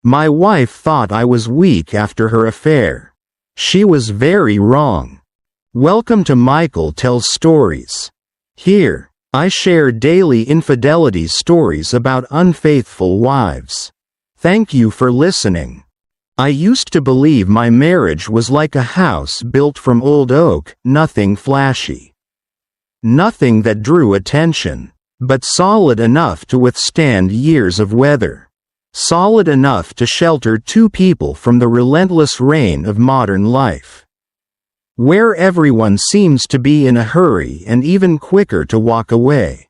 My wife thought I was weak after her affair. She was very wrong. Welcome to Michael Tells Stories. Here, I share daily infidelity stories about unfaithful wives. Thank you for listening. I used to believe my marriage was like a house built from old oak, nothing flashy. Nothing that drew attention, but solid enough to withstand years of weather. Solid enough to shelter two people from the relentless rain of modern life. Where everyone seems to be in a hurry and even quicker to walk away.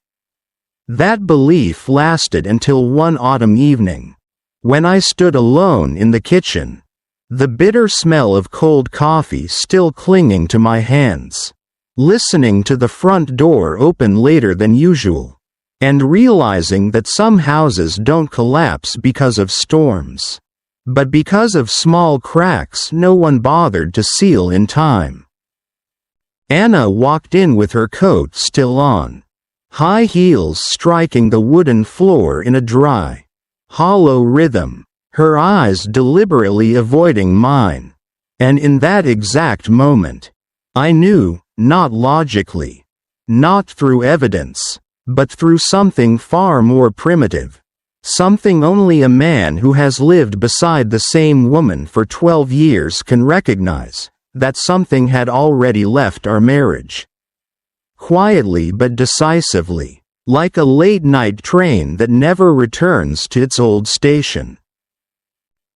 That belief lasted until one autumn evening, when I stood alone in the kitchen, the bitter smell of cold coffee still clinging to my hands, listening to the front door open later than usual, and realizing that some houses don't collapse because of storms, but because of small cracks no one bothered to seal in time. Anna walked in with her coat still on, high heels striking the wooden floor in a dry, hollow rhythm, her eyes deliberately avoiding mine. And in that exact moment, I knew, not logically, not through evidence, but through something far more primitive, something only a man who has lived beside the same woman for 12 years can recognize, that something had already left our marriage. Quietly but decisively, like a late-night train that never returns to its old station.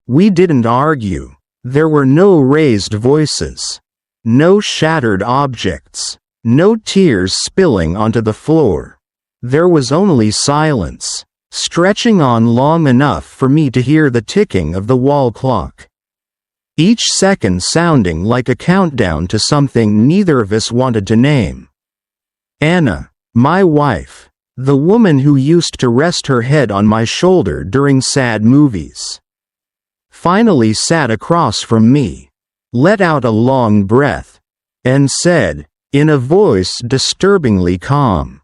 We didn't argue. There were no raised voices, no shattered objects, no tears spilling onto the floor. There was only silence, stretching on long enough for me to hear the ticking of the wall clock. Each second sounding like a countdown to something neither of us wanted to name. Anna, my wife, the woman who used to rest her head on my shoulder during sad movies, finally sat across from me, let out a long breath, and said, in a voice disturbingly calm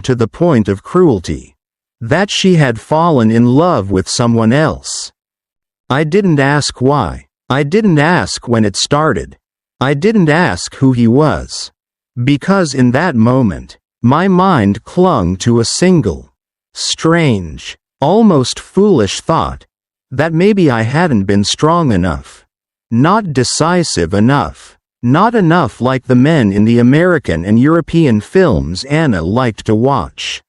to the point of cruelty, that she had fallen in love with someone else. I didn't ask why. I didn't ask when it started. I didn't ask who he was. Because in that moment, my mind clung to a single, strange, almost foolish thought, that maybe I hadn't been strong enough, not decisive enough, not enough like the men in the American and European films Anna liked to watch.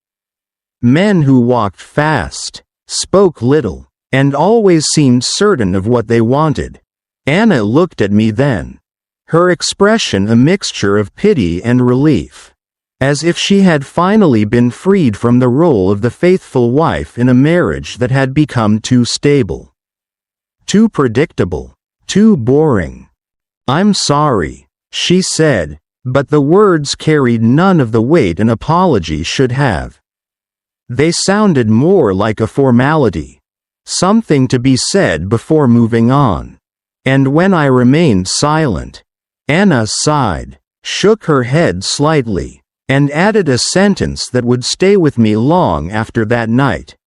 Men who walked fast, spoke little, and always seemed certain of what they wanted. Anna looked at me then, her expression a mixture of pity and relief, as if she had finally been freed from the role of the faithful wife in a marriage that had become too stable, too predictable, too boring. "I'm sorry," she said, but the words carried none of the weight an apology should have. They sounded more like a formality, something to be said before moving on. And when I remained silent, Anna sighed, shook her head slightly, and added a sentence that would stay with me long after that night,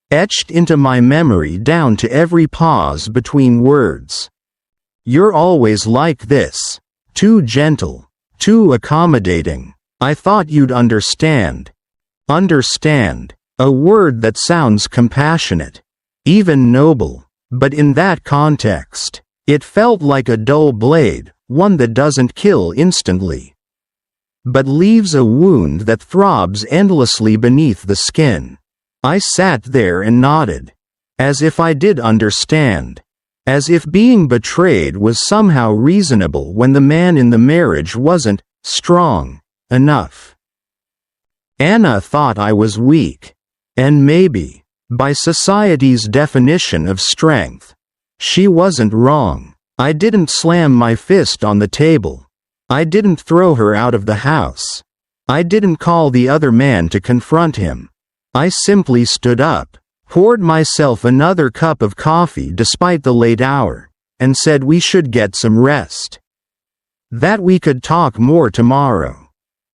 etched into my memory down to every pause between words. "You're always like this, too gentle, too accommodating. I thought you'd understand." Understand, a word that sounds compassionate, even noble, but in that context, it felt like a dull blade, one that doesn't kill instantly, but leaves a wound that throbs endlessly beneath the skin. I sat there and nodded, as if I did understand, as if being betrayed was somehow reasonable when the man in the marriage wasn't strong enough. Anna thought I was weak, and maybe, by society's definition of strength, she wasn't wrong. I didn't slam my fist on the table. I didn't throw her out of the house. I didn't call the other man to confront him. I simply stood up, poured myself another cup of coffee despite the late hour, and said we should get some rest. That we could talk more tomorrow.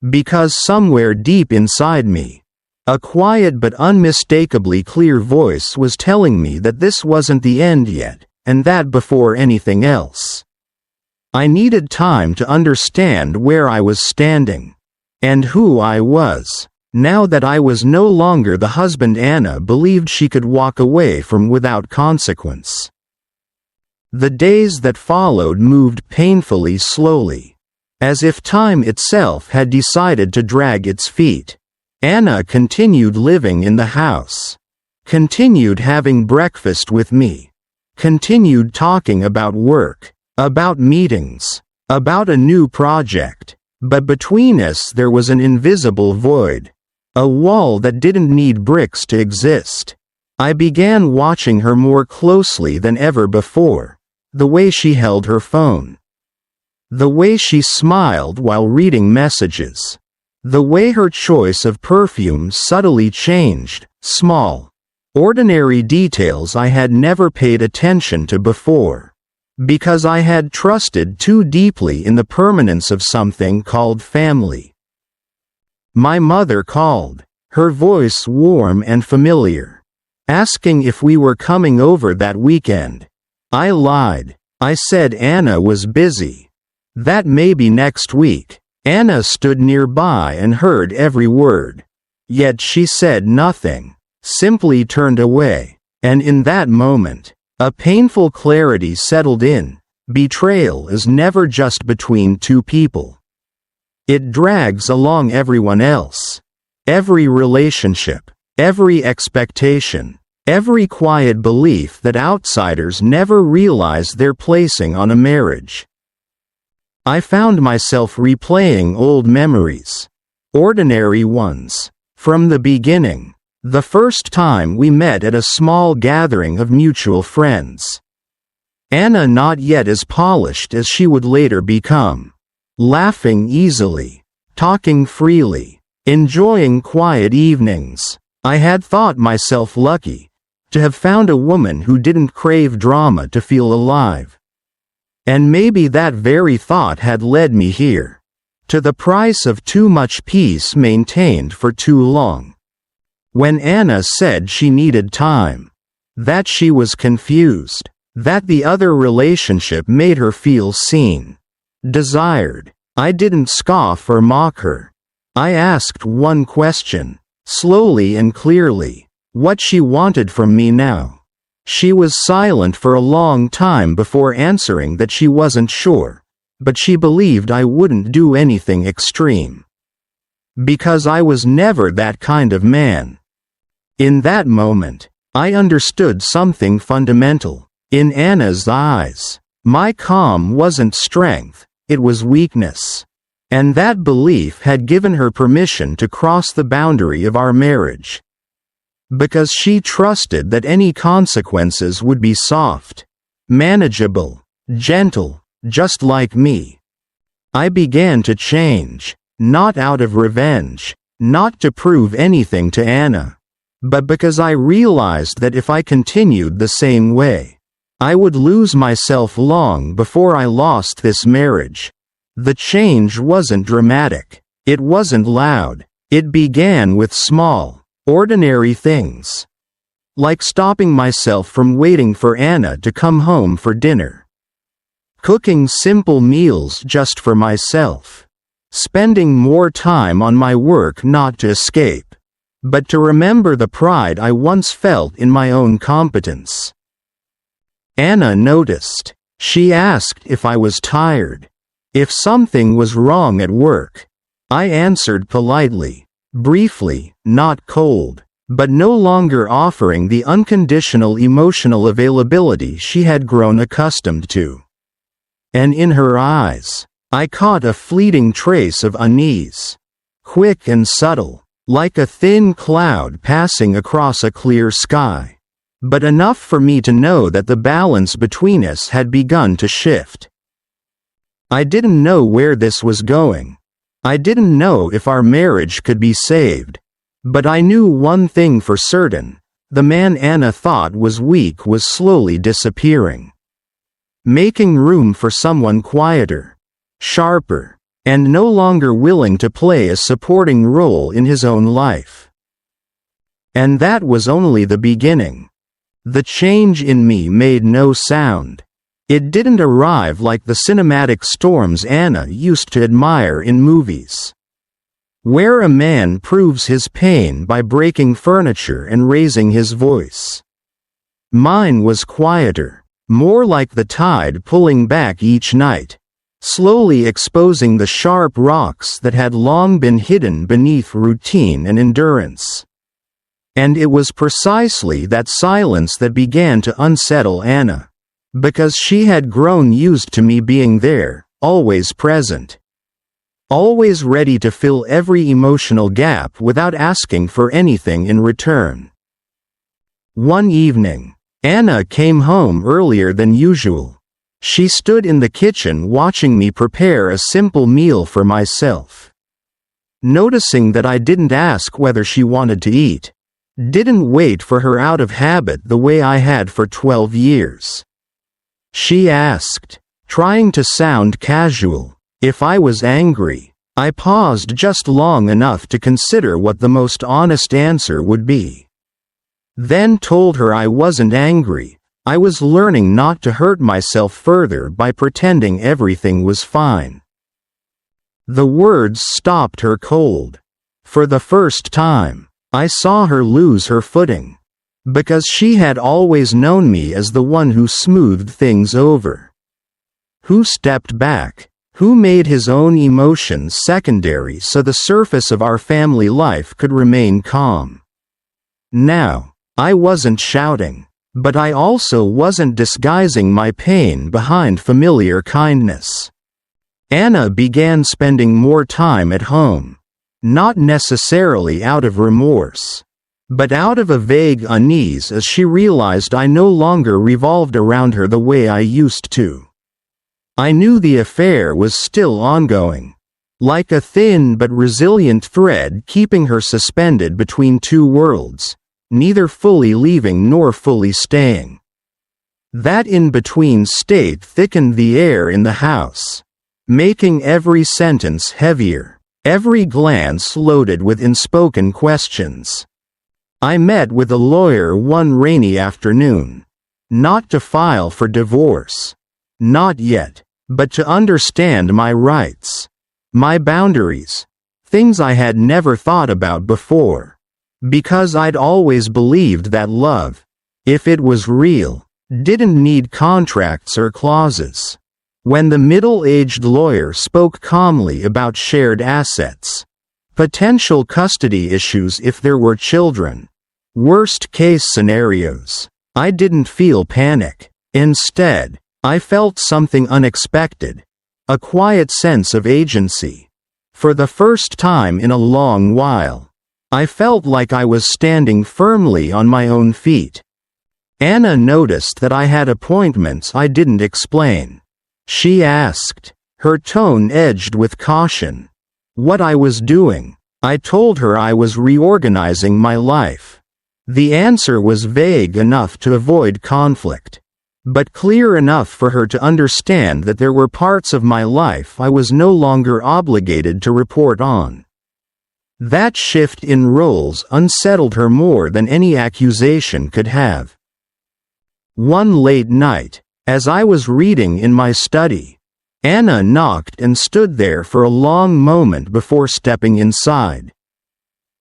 Because somewhere deep inside me, A quiet but unmistakably clear voice was telling me that this wasn't the end yet, and that before anything else, I needed time to understand where I was standing, and who I was, now that I was no longer the husband Anna believed she could walk away from without consequence. The days that followed moved painfully slowly, as if time itself had decided to drag its feet. Anna continued living in the house, continued having breakfast with me, continued talking about work, about meetings, about a new project, but between us there was an invisible void, a wall that didn't need bricks to exist. I began watching her more closely than ever before, the way she held her phone, the way she smiled while reading messages, the way her choice of perfume subtly changed, small, ordinary details I had never paid attention to before, because I had trusted too deeply in the permanence of something called family. My mother called, her voice warm and familiar, asking if we were coming over that weekend. I lied. I said Anna was busy. That maybe next week. Anna stood nearby and heard every word. Yet she said nothing, simply turned away. And in that moment, a painful clarity settled in. Betrayal is never just between two people. It drags along everyone else. Every relationship, every expectation, every quiet belief that outsiders never realize they're placing on a marriage. I found myself replaying old memories, ordinary ones, from the beginning, the first time we met at a small gathering of mutual friends. Anna not yet as polished as she would later become, laughing easily, talking freely, enjoying quiet evenings. I had thought myself lucky to have found a woman who didn't crave drama to feel alive. And maybe that very thought had led me here, to the price of too much peace maintained for too long. When Anna said she needed time, that she was confused, that the other relationship made her feel seen, desired, I didn't scoff or mock her. I asked one question, slowly and clearly, what she wanted from me now. She was silent for a long time before answering that she wasn't sure, but she believed I wouldn't do anything extreme. Because I was never that kind of man. In that moment, I understood something fundamental. In Anna's eyes, my calm wasn't strength, it was weakness. And that belief had given her permission to cross the boundary of our marriage. Because she trusted that any consequences would be soft, manageable, gentle, just like me. I began to change, not out of revenge, not to prove anything to Anna, but because I realized that if I continued the same way, I would lose myself long before I lost this marriage. The change wasn't dramatic, it wasn't loud, it began with small, ordinary things. Like stopping myself from waiting for Anna to come home for dinner. Cooking simple meals just for myself. Spending more time on my work not to escape, but to remember the pride I once felt in my own competence. Anna noticed. She asked if I was tired, if something was wrong at work. I answered politely. Briefly, not cold, but no longer offering the unconditional emotional availability she had grown accustomed to. And in her eyes, I caught a fleeting trace of unease, quick and subtle, like a thin cloud passing across a clear sky, but enough for me to know that the balance between us had begun to shift. I didn't know where this was going. I didn't know if our marriage could be saved, but I knew one thing for certain: the man Anna thought was weak was slowly disappearing, making room for someone quieter, sharper, and no longer willing to play a supporting role in his own life. And that was only the beginning. The change in me made no sound. It didn't arrive like the cinematic storms Anna used to admire in movies, where a man proves his pain by breaking furniture and raising his voice. Mine was quieter, more like the tide pulling back each night, slowly exposing the sharp rocks that had long been hidden beneath routine and endurance. And it was precisely that silence that began to unsettle Anna, because she had grown used to me being there, always present, always ready to fill every emotional gap without asking for anything in return. One evening, Anna came home earlier than usual. She stood in the kitchen watching me prepare a simple meal for myself. Noticing that I didn't ask whether she wanted to eat, didn't wait for her out of habit the way I had for 12 years. She asked, trying to sound casual, if I was angry. I paused just long enough to consider what the most honest answer would be. Then told her I wasn't angry. I was learning not to hurt myself further by pretending everything was fine. The words stopped her cold. For the first time, I saw her lose her footing. Because she had always known me as the one who smoothed things over, who stepped back, who made his own emotions secondary so the surface of our family life could remain calm. Now, I wasn't shouting, but I also wasn't disguising my pain behind familiar kindness. Anna began spending more time at home, not necessarily out of remorse, but out of a vague unease as she realized I no longer revolved around her the way I used to. I knew the affair was still ongoing, like a thin but resilient thread keeping her suspended between two worlds, neither fully leaving nor fully staying. That in-between state thickened the air in the house, making every sentence heavier, every glance loaded with unspoken questions. I met with a lawyer one rainy afternoon. Not to file for divorce. Not yet, but to understand my rights, my boundaries, things I had never thought about before. Because I'd always believed that love, if it was real, didn't need contracts or clauses. When the middle-aged lawyer spoke calmly about shared assets, potential custody issues if there were children, worst-case scenarios, I didn't feel panic. Instead, I felt something unexpected, a quiet sense of agency. For the first time in a long while, I felt like I was standing firmly on my own feet. Anna noticed that I had appointments I didn't explain. She asked, her tone edged with caution, what I was doing. I told her I was reorganizing my life. The answer was vague enough to avoid conflict, but clear enough for her to understand that there were parts of my life I was no longer obligated to report on. That shift in roles unsettled her more than any accusation could have. One late night, as I was reading in my study, Anna knocked and stood there for a long moment before stepping inside.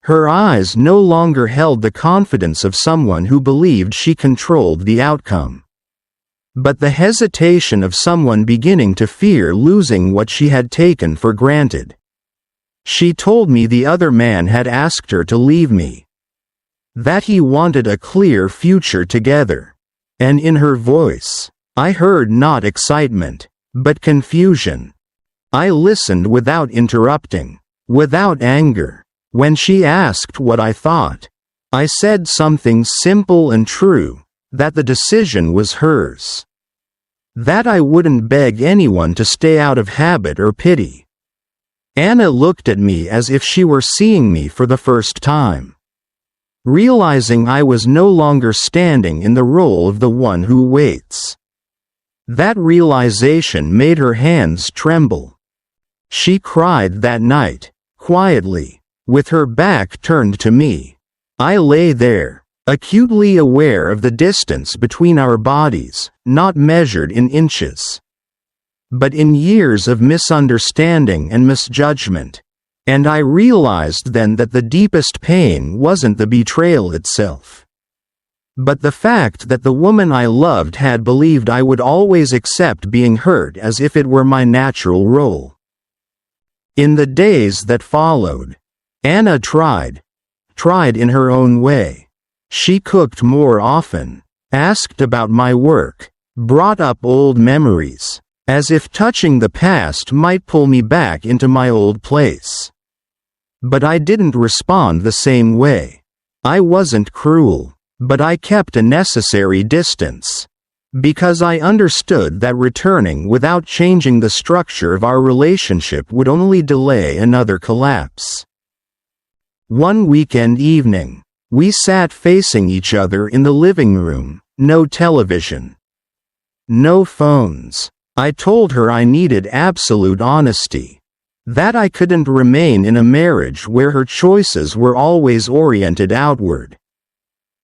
Her eyes no longer held the confidence of someone who believed she controlled the outcome, but the hesitation of someone beginning to fear losing what she had taken for granted. She told me the other man had asked her to leave me, that he wanted a clear future together, and in her voice, I heard not excitement, but confusion. I listened without interrupting, without anger. When she asked what I thought, I said something simple and true, that the decision was hers. That I wouldn't beg anyone to stay out of habit or pity. Anna looked at me as if she were seeing me for the first time, realizing I was no longer standing in the role of the one who waits. That realization made her hands tremble. She cried that night, quietly, with her back turned to me. I lay there, acutely aware of the distance between our bodies, not measured in inches, but in years of misunderstanding and misjudgment. And I realized then that the deepest pain wasn't the betrayal itself, but the fact that the woman I loved had believed I would always accept being hurt as if it were my natural role. In the days that followed, Anna tried in her own way. She cooked more often, asked about my work, brought up old memories, as if touching the past might pull me back into my old place. But I didn't respond the same way. I wasn't cruel, but I kept a necessary distance, because I understood that returning without changing the structure of our relationship would only delay another collapse. One weekend evening, we sat facing each other in the living room, no television, no phones. I told her I needed absolute honesty, that I couldn't remain in a marriage where her choices were always oriented outward.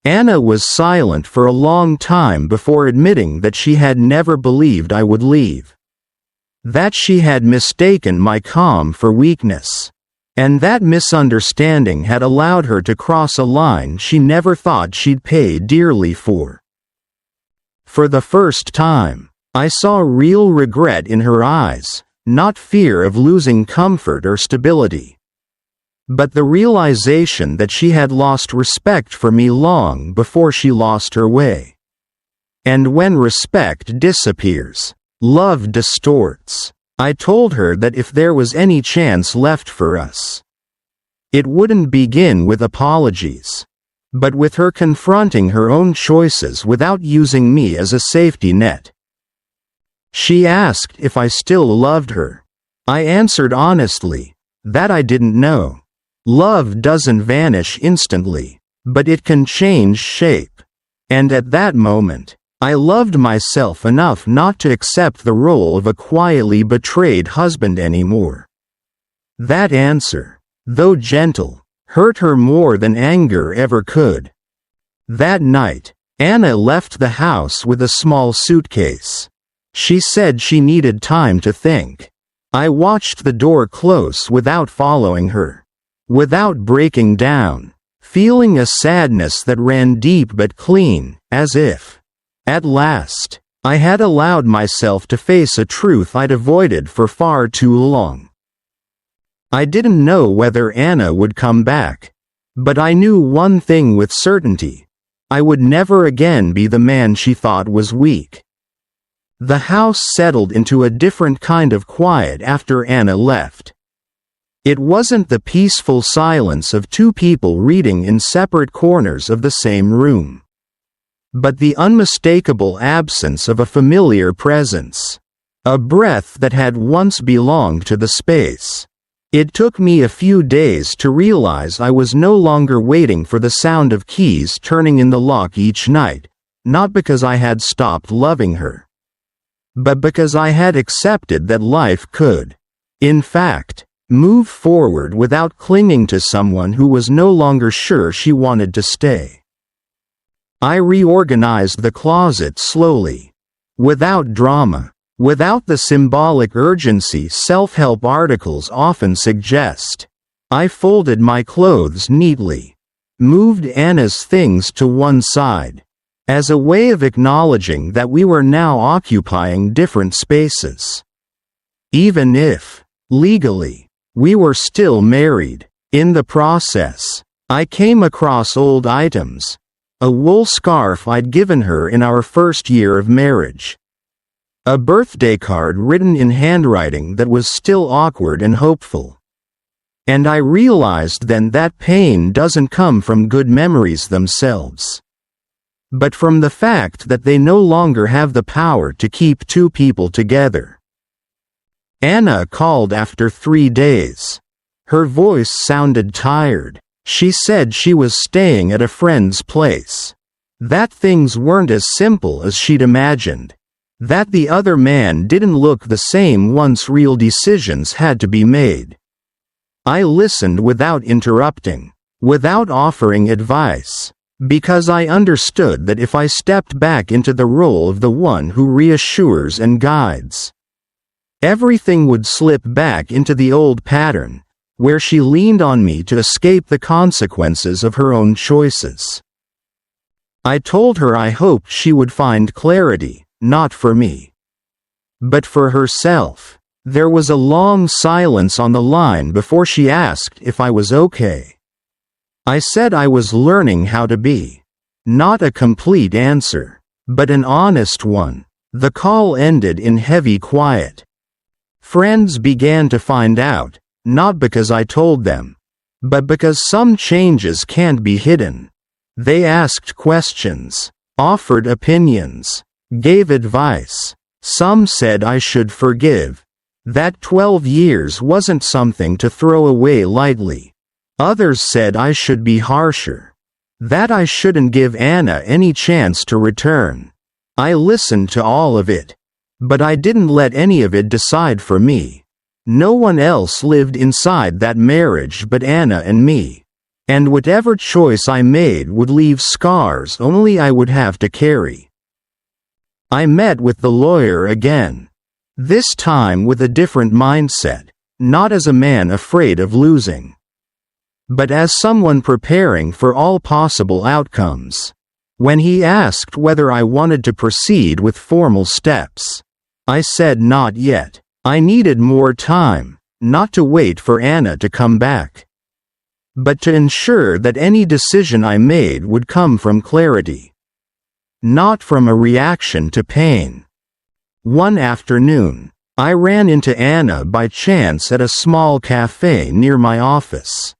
Anna was silent for a long time before admitting that she had never believed I would leave, that she had mistaken my calm for weakness, and that misunderstanding had allowed her to cross a line she never thought she'd pay dearly for. For the first time, I saw real regret in her eyes, not fear of losing comfort or stability, but the realization that she had lost respect for me long before she lost her way. And when respect disappears, love distorts. I told her that if there was any chance left for us, it wouldn't begin with apologies, but with her confronting her own choices without using me as a safety net. She asked if I still loved her. I answered honestly that I didn't know. Love doesn't vanish instantly, but it can change shape. And at that moment, I loved myself enough not to accept the role of a quietly betrayed husband anymore. That answer, though gentle, hurt her more than anger ever could. That night, Anna left the house with a small suitcase. She said she needed time to think. I watched the door close without following her, without breaking down, feeling a sadness that ran deep but clean, as if, at last, I had allowed myself to face a truth I'd avoided for far too long. I didn't know whether Anna would come back, but I knew one thing with certainty: I would never again be the man she thought was weak. The house settled into a different kind of quiet after Anna left. It wasn't the peaceful silence of two people reading in separate corners of the same room, but the unmistakable absence of a familiar presence, a breath that had once belonged to the space. It took me a few days to realize I was no longer waiting for the sound of keys turning in the lock each night, not because I had stopped loving her, but because I had accepted that life could, in fact, move forward without clinging to someone who was no longer sure she wanted to stay. I reorganized the closet slowly, without drama, without the symbolic urgency self-help articles often suggest. I folded my clothes neatly, moved Anna's things to one side, as a way of acknowledging that we were now occupying different spaces. Even if, legally, we were still married. In the process, I came across old items, a wool scarf I'd given her in our first year of marriage, a birthday card written in handwriting that was still awkward and hopeful. And I realized then that pain doesn't come from good memories themselves, but from the fact that they no longer have the power to keep two people together. Anna called after 3 days. Her voice sounded tired. She said she was staying at a friend's place, that things weren't as simple as she'd imagined, that the other man didn't look the same once real decisions had to be made. I listened without interrupting. without offering advice, because I understood that if I stepped back into the role of the one who reassures and guides, everything would slip back into the old pattern, where she leaned on me to escape the consequences of her own choices. I told her I hoped she would find clarity, not for me, but for herself. There was a long silence on the line before she asked if I was okay. I said I was learning how to be. Not a complete answer, but an honest one. The call ended in heavy quiet. Friends began to find out, not because I told them, but because some changes can't be hidden. They asked questions, offered opinions, gave advice. Some said I should forgive, that 12 years wasn't something to throw away lightly. Others said I should be harsher, that I shouldn't give Anna any chance to return. I listened to all of it, but I didn't let any of it decide for me. No one else lived inside that marriage but Anna and me, and whatever choice I made would leave scars only I would have to carry. I met with the lawyer again, this time with a different mindset, not as a man afraid of losing, but as someone preparing for all possible outcomes. When he asked whether I wanted to proceed with formal steps, I said not yet. I needed more time, not to wait for Anna to come back, but to ensure that any decision I made would come from clarity, not from a reaction to pain. One afternoon, I ran into Anna by chance at a small cafe near my office.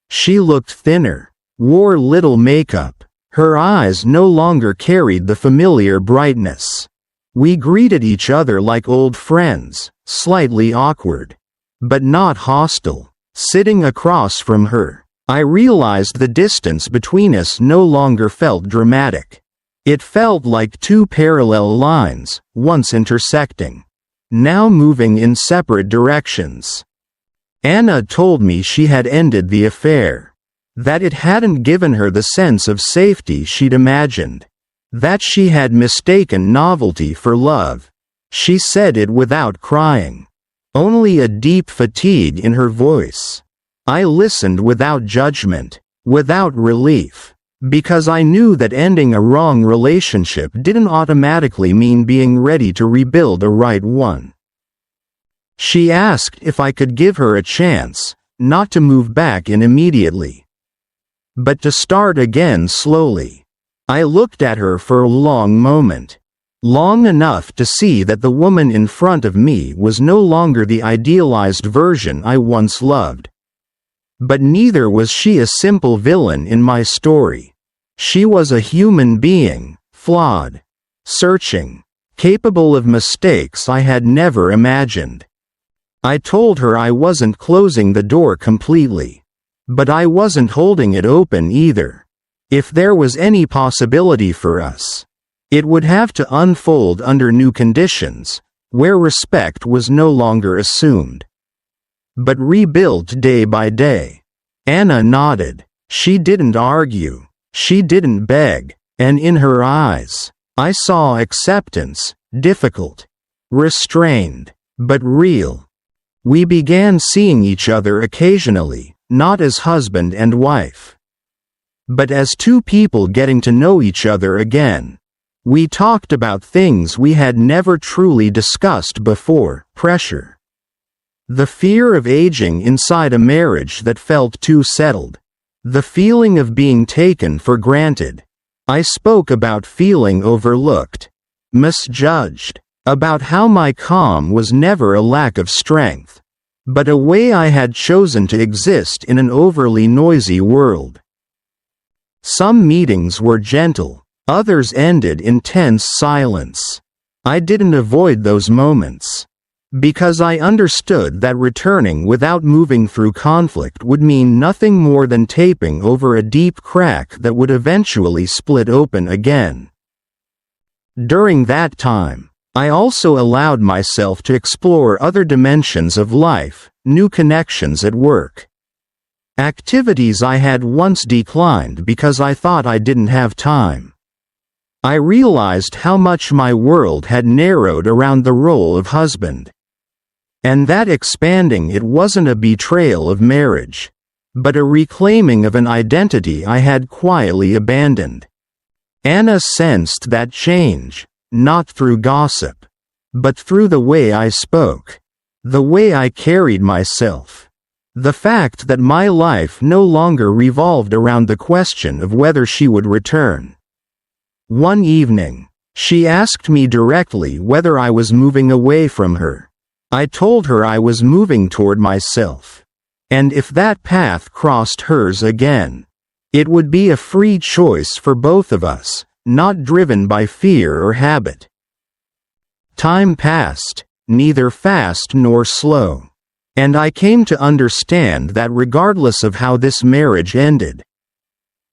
She looked thinner, wore little makeup. Her eyes no longer carried the familiar brightness. We greeted each other like old friends, slightly awkward, but not hostile. Sitting across from her, I realized the distance between us no longer felt dramatic. It felt like two parallel lines, once intersecting, now moving in separate directions. Anna told me she had ended the affair, that it hadn't given her the sense of safety she'd imagined, that she had mistaken novelty for love. She said it without crying, only a deep fatigue in her voice. I listened without judgment, without relief, because I knew that ending a wrong relationship didn't automatically mean being ready to rebuild a right one. She asked if I could give her a chance, not to move back in immediately, but to start again slowly. I looked at her for a long moment, long enough to see that the woman in front of me was no longer the idealized version I once loved. But neither was she a simple villain in my story. She was a human being, flawed, searching, capable of mistakes I had never imagined. I told her I wasn't closing the door completely, but I wasn't holding it open either. If there was any possibility for us, it would have to unfold under new conditions, where respect was no longer assumed, but rebuilt day by day. Anna nodded. She didn't argue. She didn't beg, and in her eyes, I saw acceptance, difficult, restrained, but real. We began seeing each other occasionally, not as husband and wife, but as two people getting to know each other again. We talked about things we had never truly discussed before: pressure, the fear of aging inside a marriage that felt too settled, the feeling of being taken for granted. I spoke about feeling overlooked, misjudged, about how my calm was never a lack of strength, but a way I had chosen to exist in an overly noisy world. Some meetings were gentle, others ended in tense silence. I didn't avoid those moments, because I understood that returning without moving through conflict would mean nothing more than taping over a deep crack that would eventually split open again. During that time, I also allowed myself to explore other dimensions of life, new connections at work, activities I had once declined because I thought I didn't have time. I realized how much my world had narrowed around the role of husband. And that expanding it wasn't a betrayal of marriage, but a reclaiming of an identity I had quietly abandoned. Anna sensed that change, not through gossip, but through the way I spoke, the way I carried myself, the fact that my life no longer revolved around the question of whether she would return. One evening, she asked me directly whether I was moving away from her. I told her I was moving toward myself, and if that path crossed hers again, it would be a free choice for both of us, not driven by fear or habit. Time passed, neither fast nor slow, and I came to understand that regardless of how this marriage ended,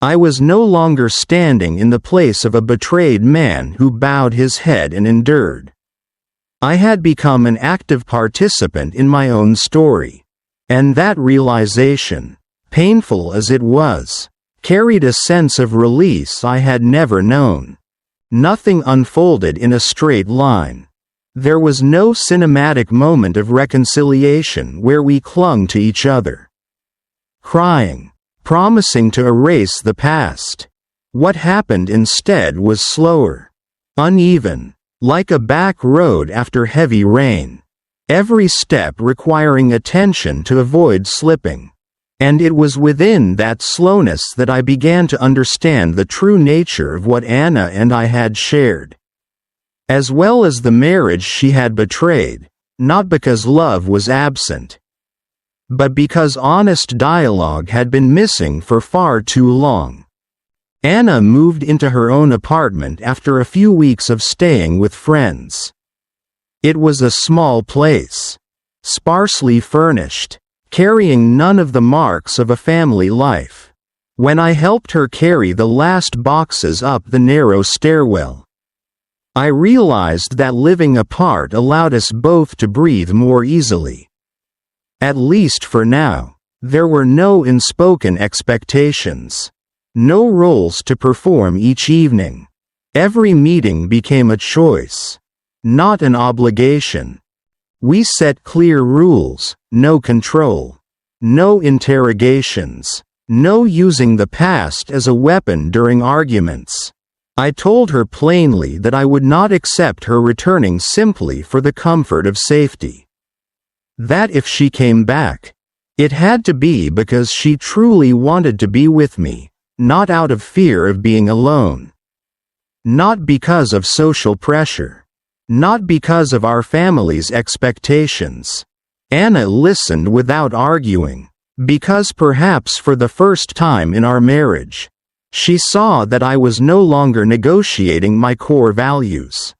I was no longer standing in the place of a betrayed man who bowed his head and endured. I had become an active participant in my own story, and that realization, painful as it was, carried a sense of release I had never known. Nothing unfolded in a straight line. There was no cinematic moment of reconciliation where we clung to each other, crying, promising to erase the past. What happened instead was slower, uneven, like a back road after heavy rain, every step requiring attention to avoid slipping. And it was within that slowness that I began to understand the true nature of what Anna and I had shared, as well as the marriage she had betrayed, not because love was absent, but because honest dialogue had been missing for far too long. Anna moved into her own apartment after a few weeks of staying with friends. It was a small place, sparsely furnished, carrying none of the marks of a family life. When I helped her carry the last boxes up the narrow stairwell, I realized that living apart allowed us both to breathe more easily. At least for now, there were no unspoken expectations, no roles to perform each evening. Every meeting became a choice, not an obligation. We set clear rules: no control, no interrogations, no using the past as a weapon during arguments. I told her plainly that I would not accept her returning simply for the comfort of safety. That if she came back, it had to be because she truly wanted to be with me, not out of fear of being alone. Not because of social pressure. Not because of our family's expectations. Anna listened without arguing, because perhaps for the first time in our marriage, she saw that I was no longer negotiating my core values.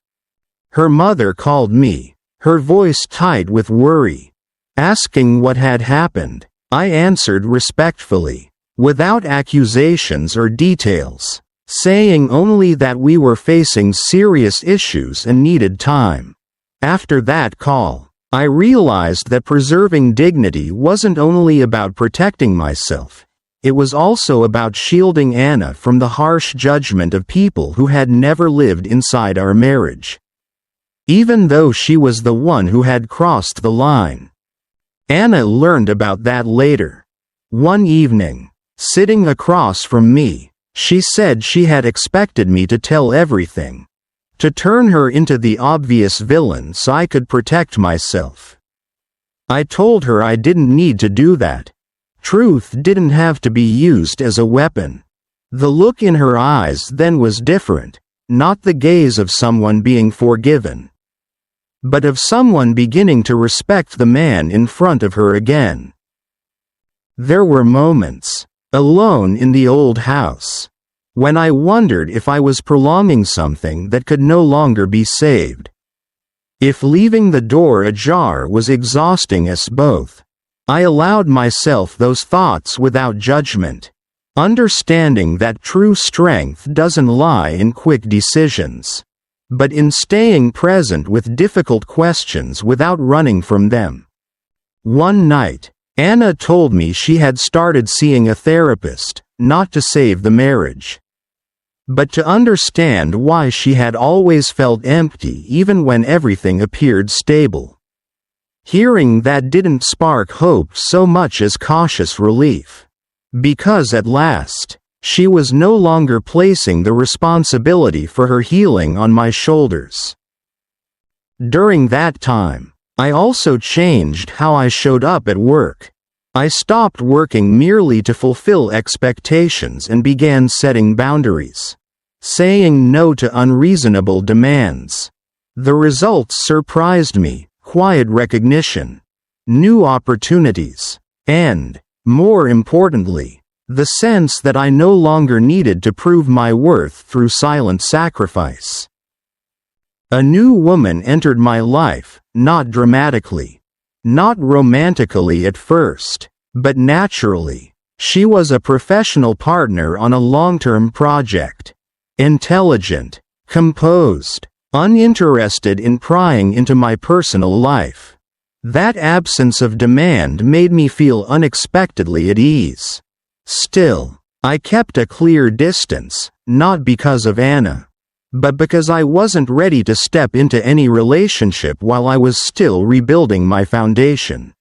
Her mother called me, her voice tight with worry, asking what had happened. I answered respectfully, without accusations or details, saying only that we were facing serious issues and needed time. After that call, I realized that preserving dignity wasn't only about protecting myself, it was also about shielding Anna from the harsh judgment of people who had never lived inside our marriage. Even though she was the one who had crossed the line. Anna learned about that later. One evening, sitting across from me, she said she had expected me to tell everything, to turn her into the obvious villain so I could protect myself. I told her I didn't need to do that. Truth didn't have to be used as a weapon. The look in her eyes then was different, not the gaze of someone being forgiven, but of someone beginning to respect the man in front of her again. There were moments, alone in the old house, when I wondered if I was prolonging something that could no longer be saved. If leaving the door ajar was exhausting us both. I allowed myself those thoughts without judgment, understanding that true strength doesn't lie in quick decisions, but in staying present with difficult questions without running from them. One night, Anna told me she had started seeing a therapist, not to save the marriage, but to understand why she had always felt empty even when everything appeared stable. Hearing that didn't spark hope so much as cautious relief. Because at last, she was no longer placing the responsibility for her healing on my shoulders. During that time, I also changed how I showed up at work. I stopped working merely to fulfill expectations and began setting boundaries, saying no to unreasonable demands. The results surprised me: quiet recognition, new opportunities, and, more importantly, the sense that I no longer needed to prove my worth through silent sacrifice. A new woman entered my life, not dramatically, not romantically at first, but naturally. She was a professional partner on a long-term project. Intelligent, composed, uninterested in prying into my personal life. That absence of demand made me feel unexpectedly at ease. Still, I kept a clear distance, not because of Anna, but because I wasn't ready to step into any relationship while I was still rebuilding my foundation.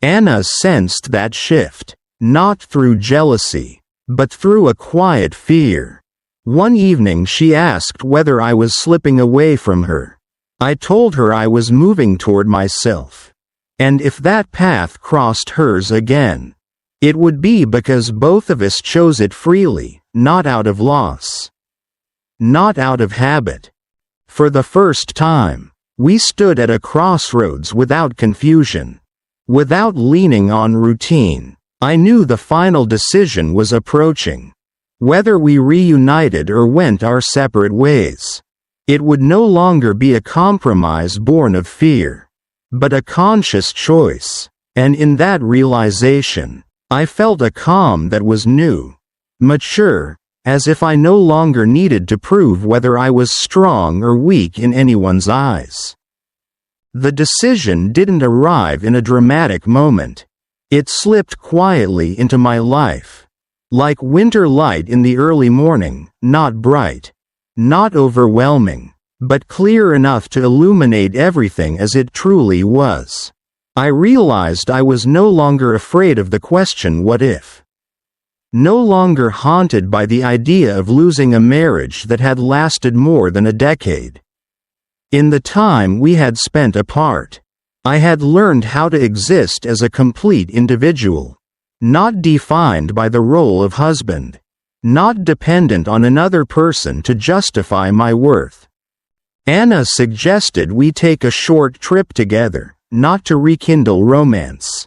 Anna sensed that shift, not through jealousy, but through a quiet fear. One evening she asked whether I was slipping away from her. I told her I was moving toward myself, and if that path crossed hers again, it would be because both of us chose it freely, not out of loss, not out of habit. For the first time, we stood at a crossroads without confusion, without leaning on routine. I knew the final decision was approaching. Whether we reunited or went our separate ways, it would no longer be a compromise born of fear, but a conscious choice, and in that realization, I felt a calm that was new, mature, as if I no longer needed to prove whether I was strong or weak in anyone's eyes. The decision didn't arrive in a dramatic moment. It slipped quietly into my life, like winter light in the early morning, not bright, not overwhelming, but clear enough to illuminate everything as it truly was. I realized I was no longer afraid of the question "what if?" No longer haunted by the idea of losing a marriage that had lasted more than a decade. In the time we had spent apart, I had learned how to exist as a complete individual, not defined by the role of husband, not dependent on another person to justify my worth. Anna suggested we take a short trip together, not to rekindle romance,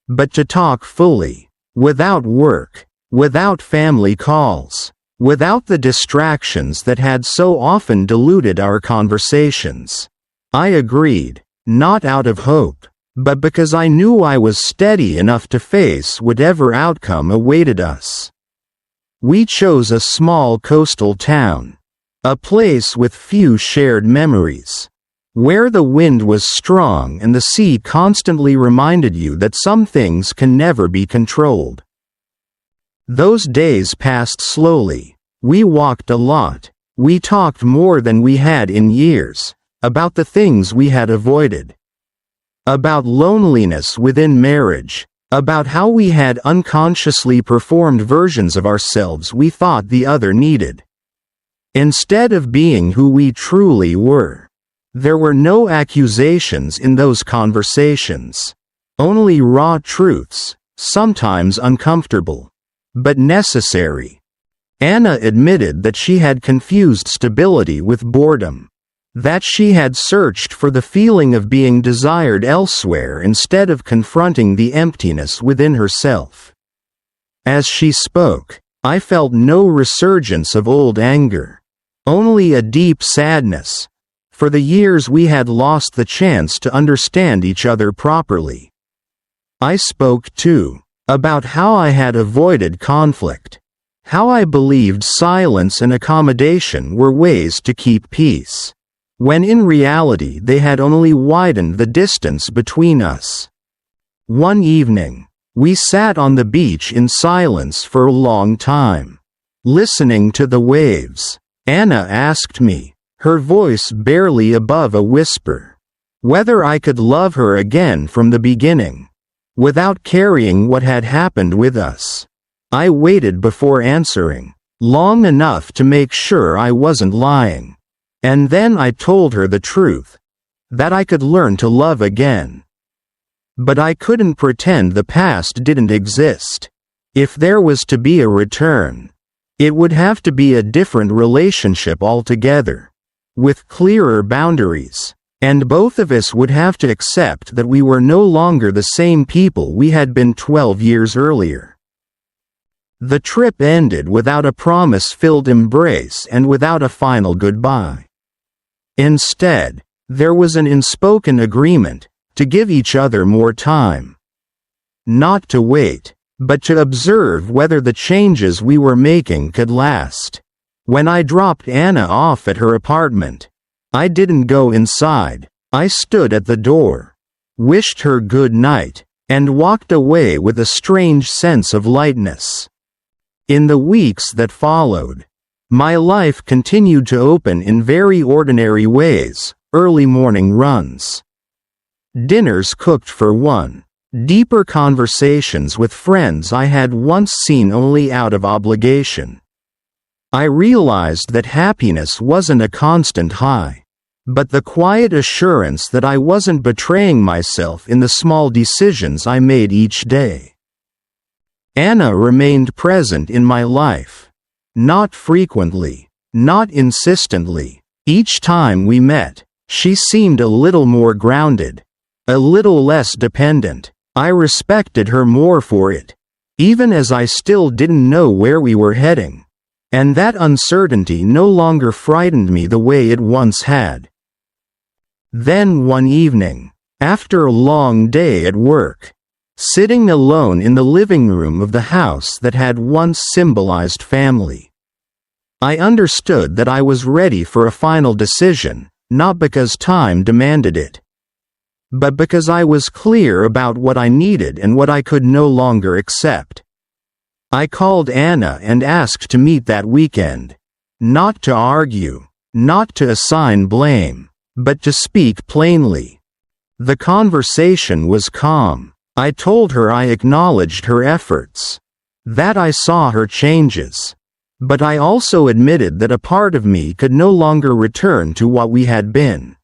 but to talk fully, without work, without family calls, without the distractions that had so often diluted our conversations. I agreed, not out of hope, but because I knew I was steady enough to face whatever outcome awaited us. We chose a small coastal town, a place with few shared memories, where the wind was strong and the sea constantly reminded you that some things can never be controlled. Those days passed slowly. We walked a lot. We talked more than we had in years, about the things we had avoided, about loneliness within marriage, about how we had unconsciously performed versions of ourselves we thought the other needed, instead of being who we truly were. There were no accusations in those conversations, only raw truths, sometimes uncomfortable, but necessary. Anna admitted that she had confused stability with boredom, that she had searched for the feeling of being desired elsewhere instead of confronting the emptiness within herself. As she spoke, I felt no resurgence of old anger, only a deep sadness. For the years we had lost the chance to understand each other properly. I spoke, too, about how I had avoided conflict, how I believed silence and accommodation were ways to keep peace, when in reality they had only widened the distance between us. One evening, we sat on the beach in silence for a long time, listening to the waves. Anna asked me, her voice barely above a whisper, whether I could love her again from the beginning, without carrying what had happened with us. I waited before answering, long enough to make sure I wasn't lying. And then I told her the truth, that I could learn to love again. But I couldn't pretend the past didn't exist. If there was to be a return, it would have to be a different relationship altogether, with clearer boundaries, and both of us would have to accept that we were no longer the same people we had been 12 years earlier. The trip ended without a promise-filled embrace and without a final goodbye. Instead, there was an unspoken agreement to give each other more time. Not to wait, but to observe whether the changes we were making could last. When I dropped Anna off at her apartment, I didn't go inside. I stood at the door, wished her good night, and walked away with a strange sense of lightness. In the weeks that followed, my life continued to open in very ordinary ways: early morning runs, dinners cooked for one, deeper conversations with friends I had once seen only out of obligation. I realized that happiness wasn't a constant high, but the quiet assurance that I wasn't betraying myself in the small decisions I made each day. Anna remained present in my life. Not frequently, not insistently. Each time we met, she seemed a little more grounded, a little less dependent. I respected her more for it, even as I still didn't know where we were heading. And that uncertainty no longer frightened me the way it once had. Then one evening, after a long day at work, sitting alone in the living room of the house that had once symbolized family, I understood that I was ready for a final decision, not because time demanded it, but because I was clear about what I needed and what I could no longer accept. I called Anna and asked to meet that weekend, not to argue, not to assign blame, but to speak plainly. The conversation was calm. I told her I acknowledged her efforts, that I saw her changes, but I also admitted that a part of me could no longer return to what we had been.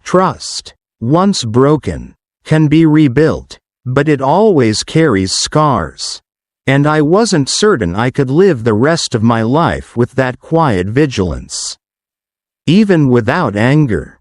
Trust, once broken, can be rebuilt, but it always carries scars. And I wasn't certain I could live the rest of my life with that quiet vigilance. Even without anger.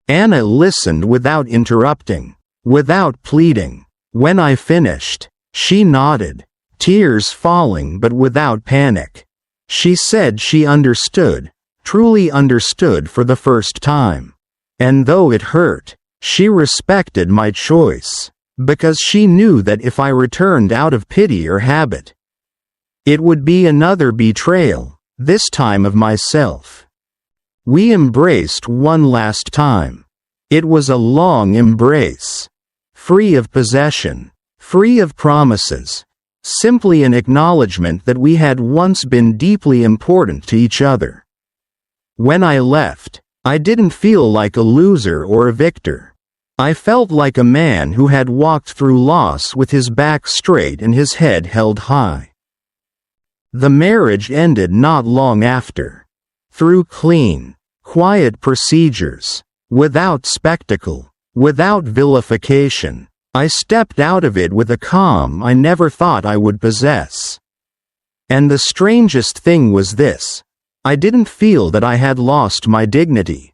Anna listened without interrupting, without pleading. When I finished, she nodded, tears falling but without panic. She said she understood, truly understood for the first time. And though it hurt, she respected my choice, because she knew that if I returned out of pity or habit, it would be another betrayal, this time of myself. We embraced one last time. It was a long embrace, free of possession, free of promises, simply an acknowledgement that we had once been deeply important to each other. When I left, I didn't feel like a loser or a victor. I felt like a man who had walked through loss with his back straight and his head held high. The marriage ended not long after. Through clean, quiet procedures, without spectacle, without vilification, I stepped out of it with a calm I never thought I would possess. And the strangest thing was this: I didn't feel that I had lost my dignity.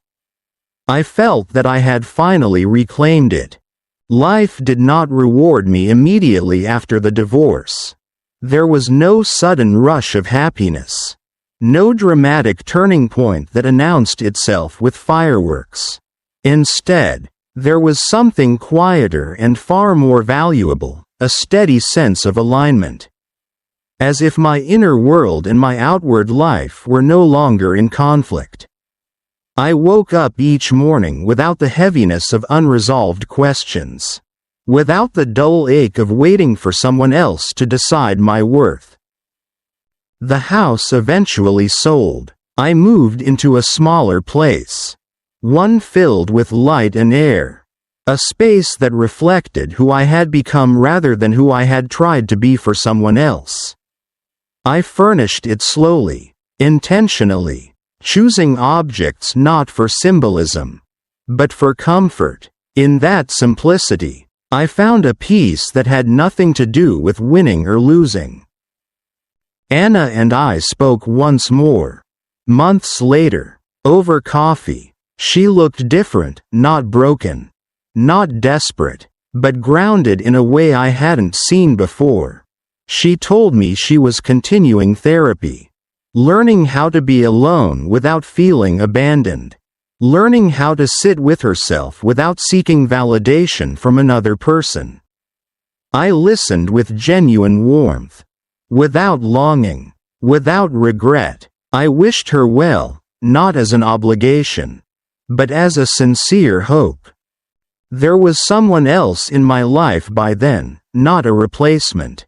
I felt that I had finally reclaimed it. Life did not reward me immediately after the divorce. There was no sudden rush of happiness, no dramatic turning point that announced itself with fireworks. Instead, there was something quieter and far more valuable, a steady sense of alignment. As if my inner world and my outward life were no longer in conflict. I woke up each morning without the heaviness of unresolved questions. without the dull ache of waiting for someone else to decide my worth. The house eventually sold. I moved into a smaller place, one filled with light and air, a space that reflected who I had become rather than who I had tried to be for someone else. I furnished it slowly, intentionally, choosing objects not for symbolism, but for comfort. In that simplicity, I found a peace that had nothing to do with winning or losing. Anna and I spoke once more, months later, over coffee. She looked different, not broken, not desperate, but grounded in a way I hadn't seen before. She told me she was continuing therapy, learning how to be alone without feeling abandoned, learning how to sit with herself without seeking validation from another person. I listened with genuine warmth, without longing, without regret. I wished her well, not as an obligation, but as a sincere hope. There was someone else in my life by then, not a replacement.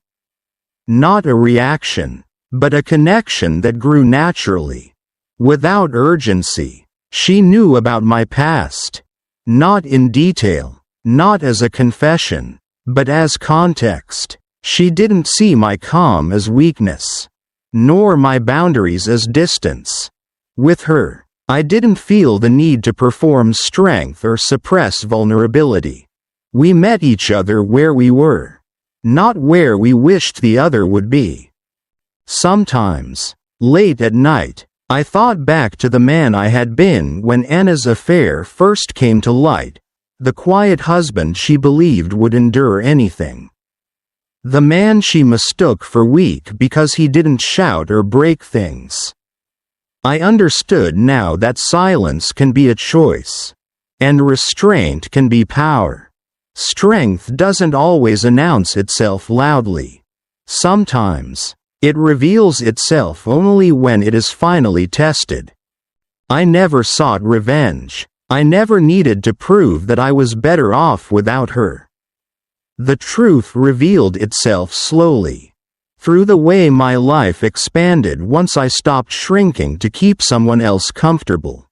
Not a reaction, but a connection that grew naturally, without urgency. She knew about my past, not in detail, not as a confession, but as context. She didn't see my calm as weakness, nor my boundaries as distance. With her, I didn't feel the need to perform strength or suppress vulnerability. We met each other where we were, not where we wished the other would be. Sometimes, late at night, I thought back to the man I had been when Anna's affair first came to light, the quiet husband she believed would endure anything. The man she mistook for weak because he didn't shout or break things. I understood now that silence can be a choice, and restraint can be power. Strength doesn't always announce itself loudly. Sometimes, it reveals itself only when it is finally tested. I never sought revenge. I never needed to prove that I was better off without her. The truth revealed itself slowly, through the way my life expanded once I stopped shrinking to keep someone else comfortable.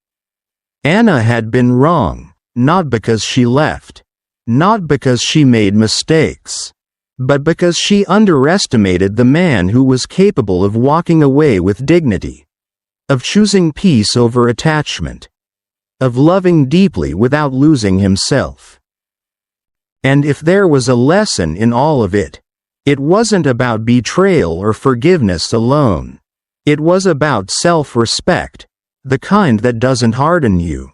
Anna had been wrong, not because she left, not because she made mistakes, but because she underestimated the man who was capable of walking away with dignity, of choosing peace over attachment, of loving deeply without losing himself. And if there was a lesson in all of it, it wasn't about betrayal or forgiveness alone. It was about self-respect, the kind that doesn't harden you,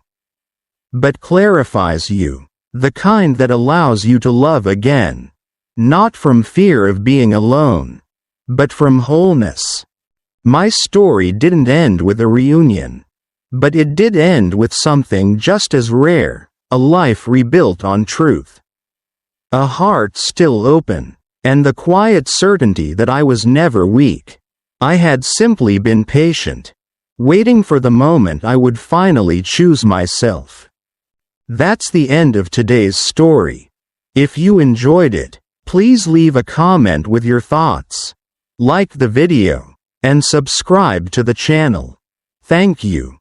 but clarifies you, the kind that allows you to love again, not from fear of being alone, but from wholeness. My story didn't end with a reunion, but it did end with something just as rare, a life rebuilt on truth. A heart still open, and the quiet certainty that I was never weak. I had simply been patient, waiting for the moment I would finally choose myself. That's the end of today's story. If you enjoyed it, please leave a comment with your thoughts, like the video, and subscribe to the channel. Thank you.